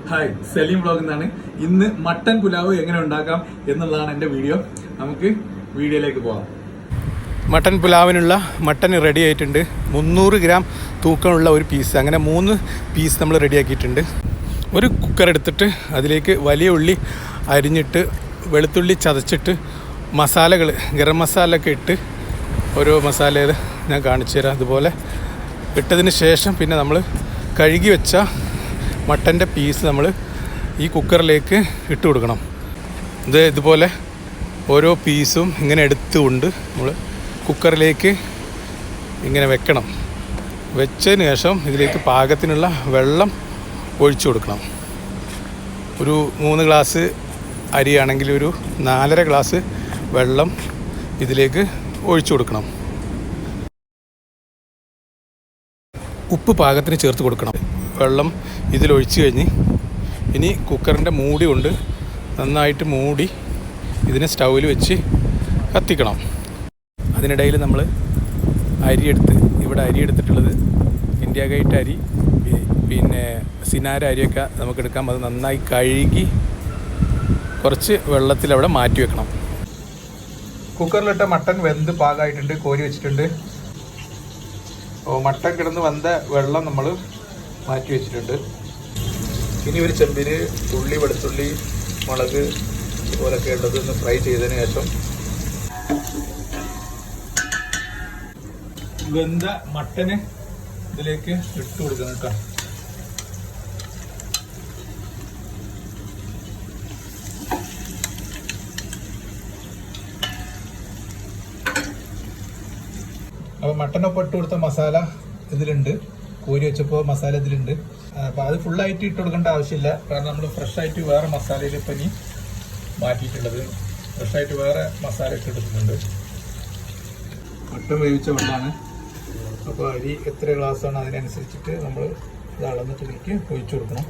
Hi, Saleem vlog എന്നാണ്. ഇന്ന് mutton pulao എങ്ങനെ ഉണ്ടാക്കാം എന്നുള്ളതാണ് എൻ്റെ വീഡിയോ. നമുക്ക് വീഡിയോയിലേക്ക് പോകാം. മട്ടൻ പുലാവിനുള്ള മട്ടൻ റെഡി ആയിട്ടുണ്ട്. 300 ഗ്രാം തൂക്കമുള്ള ഒരു പീസ്, അങ്ങനെ 3 പീസ് നമ്മൾ റെഡിയാക്കിയിട്ടുണ്ട്. ഒരു കുക്കർ എടുത്തിട്ട് അതിലേക്ക് വലിയ ഉള്ളി അരിഞ്ഞിട്ട് വെളുത്തുള്ളി ചതച്ചിട്ട് മസാലകൾ ഗരം മസാല ഒക്കെ ഇട്ട് ഓരോ മസാലകൾ ഞാൻ കാണിച്ചു തരാം. അതുപോലെ ഇട്ടതിന് ശേഷം പിന്നെ നമ്മൾ കഴുകി വെച്ച മട്ടൻ്റെ പീസ് നമ്മൾ ഈ കുക്കറിലേക്ക് ഇട്ട് കൊടുക്കണം. ഇതുപോലെ ഓരോ പീസും ഇങ്ങനെ എടുത്തുകൊണ്ട് നമ്മൾ കുക്കറിലേക്ക് ഇങ്ങനെ വെക്കണം. വെച്ചതിന് ശേഷം ഇതിലേക്ക് പാകത്തിനുള്ള വെള്ളം ഒഴിച്ചു കൊടുക്കണം. ഒരു 3 ഗ്ലാസ് അരിയാണെങ്കിൽ ഒരു 4.5 ഗ്ലാസ് വെള്ളം ഇതിലേക്ക് ഒഴിച്ചു കൊടുക്കണം. ഉപ്പ് പാകത്തിന് ചേർത്ത് കൊടുക്കണം. വെള്ളം ഇതിലൊഴിച്ച് കഴിഞ്ഞ് ഇനി കുക്കറിൻ്റെ മൂടി കൊണ്ട് നന്നായിട്ട് മൂടി ഇതിനെ സ്റ്റൗവിൽ വെച്ച് കത്തിക്കണം. അതിനിടയിൽ നമ്മൾ ഇവിടെ അരി എടുത്തിട്ടുള്ളത് ഇന്ത്യ ഗേറ്റ് അരി, പിന്നെ സിനാര അരിയൊക്കെ നമുക്ക് എടുക്കാം. അത് നന്നായി കഴുകി കുറച്ച് വെള്ളത്തിൽ അവിടെ മാറ്റി വെക്കണം. കുക്കറിലിട്ട മട്ടൻ വെന്ത് പാകമായിട്ടുണ്ട്, കോരി വെച്ചിട്ടുണ്ട്. മട്ടൻ കിടന്ന് വന്ന വെള്ളം നമ്മൾ മാറ്റി വെച്ചിട്ടുണ്ട്. ഇനി ഒരു ചെമ്പിൽ ഉള്ളി, വെളുത്തുള്ളി, മുളക് ഇതുപോലൊക്കെ ഉള്ളത് ഒന്ന് ഫ്രൈ ചെയ്തതിന് ശേഷം വെന്ത മട്ടന് ഇതിലേക്ക് ഇട്ട് കൊടുക്കണം കേട്ടോ. അപ്പോൾ മട്ടനൊപ്പം ഇട്ട് കൊടുത്ത മസാല ഇതിലുണ്ട്, കോരി വെച്ചപ്പോൾ മസാല ഇതിലുണ്ട്. അപ്പോൾ അത് ഫുള്ളായിട്ട് ഇട്ട് കൊടുക്കേണ്ട ആവശ്യമില്ല, കാരണം നമ്മൾ ഫ്രഷായിട്ട് വേറെ മസാലയിൽ ഇപ്പം ഇനി മാറ്റിയിട്ടുള്ളത്. ഫ്രഷായിട്ട് വേറെ മസാല ഇട്ട് എടുത്തിട്ടുണ്ട്. മട്ടൻ വേവിച്ച വെള്ളമാണ്. അപ്പോൾ അരി എത്ര ഗ്ലാസ്സാണ് അതിനനുസരിച്ചിട്ട് നമ്മൾ ഇത് അളന്നിട്ട് ഇതിലേക്ക് ഒഴിച്ചു കൊടുക്കണം.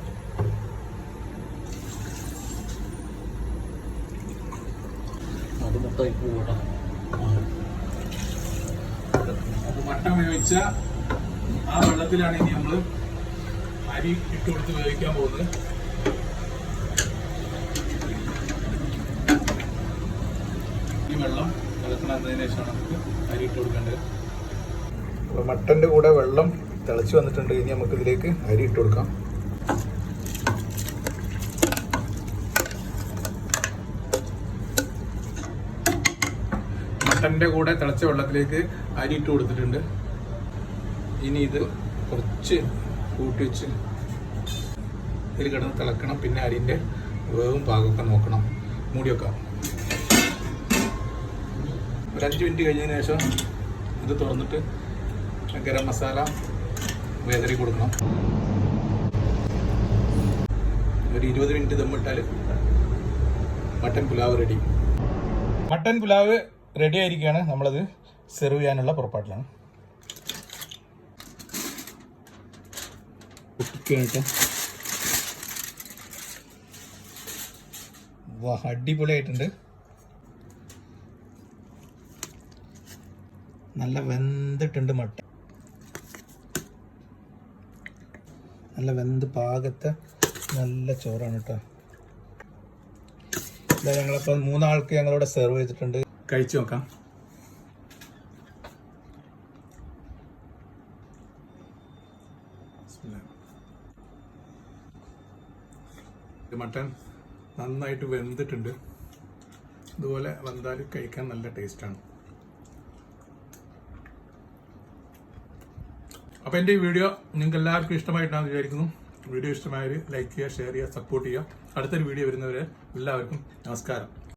അപ്പോൾ മട്ടൻ വേവിച്ച ആ വെള്ളത്തിലാണ് ഇനി നമ്മൾ അരി ഇട്ട് കൊടുത്ത് വേവിക്കാൻ പോകുന്നത്. ഈ വെള്ളം തിളക്കണതിന് ശേഷമാണ് നമുക്ക് അരി ഇട്ട് കൊടുക്കേണ്ടത്. അപ്പോൾ മട്ടൻ്റെ കൂടെ വെള്ളം തിളച്ച് വന്നിട്ടുണ്ട്. ഇനി നമുക്ക് ഇതിലേക്ക് അരി ഇട്ട് കൊടുക്കാം. മട്ടൻ്റെ കൂടെ തിളച്ച വെള്ളത്തിലേക്ക് അരി ഇട്ട് കൊടുത്തിട്ടുണ്ട്. ഇനി ഇത് കുറച്ച് കൂട്ടി വെച്ച് ഇതിൽ കിടന്ന് തിളക്കണം. പിന്നെ അരിൻ്റെ വേവും പാകമൊക്കെ നോക്കണം. മൂടി വെക്കാം. ഒരു 5 മിനിറ്റ് കഴിഞ്ഞതിന് ശേഷം ഇത് തുറന്നിട്ട് ഗരം മസാല വേദറി കൊടുക്കണം. ഒരു 20 മിനിറ്റ് ദമ്മിട്ടാൽ mutton pulao ready. Mutton pulao ready ആയിരിക്കുകയാണ്. നമ്മളത് സെർവ് ചെയ്യാനുള്ള പുറപ്പാട്ടിലാണ്. വാ, അടിപൊളിയായിട്ടുണ്ട്. നല്ല വെന്തിട്ടുണ്ട് മട്ടൻ. നല്ല വെന്ത് പാകത്തെ നല്ല ചോറാണ് കേട്ടോ. ഇതാ ഞങ്ങളിപ്പോൾ 3 ആൾക്ക് ഞങ്ങളിവിടെ സെർവ് ചെയ്തിട്ടുണ്ട്. കഴിച്ചു നോക്കാം. മട്ടൻ നന്നായിട്ട് വെന്തിട്ടുണ്ട്. ഇതുപോലെ വെന്താൽ കഴിക്കാൻ നല്ല ടേസ്റ്റാണ്. അപ്പോൾ എൻ്റെ ഈ വീഡിയോ നിങ്ങൾക്ക് എല്ലാവർക്കും ഇഷ്ടമായിട്ടാണെന്ന് വിചാരിക്കുന്നു. വീഡിയോ ഇഷ്ടമായാൽ ലൈക്ക് ചെയ്യുക, ഷെയർ ചെയ്യുക, സപ്പോർട്ട് ചെയ്യുക. അടുത്തൊരു വീഡിയോ വരുന്നവരെ എല്ലാവർക്കും നമസ്കാരം.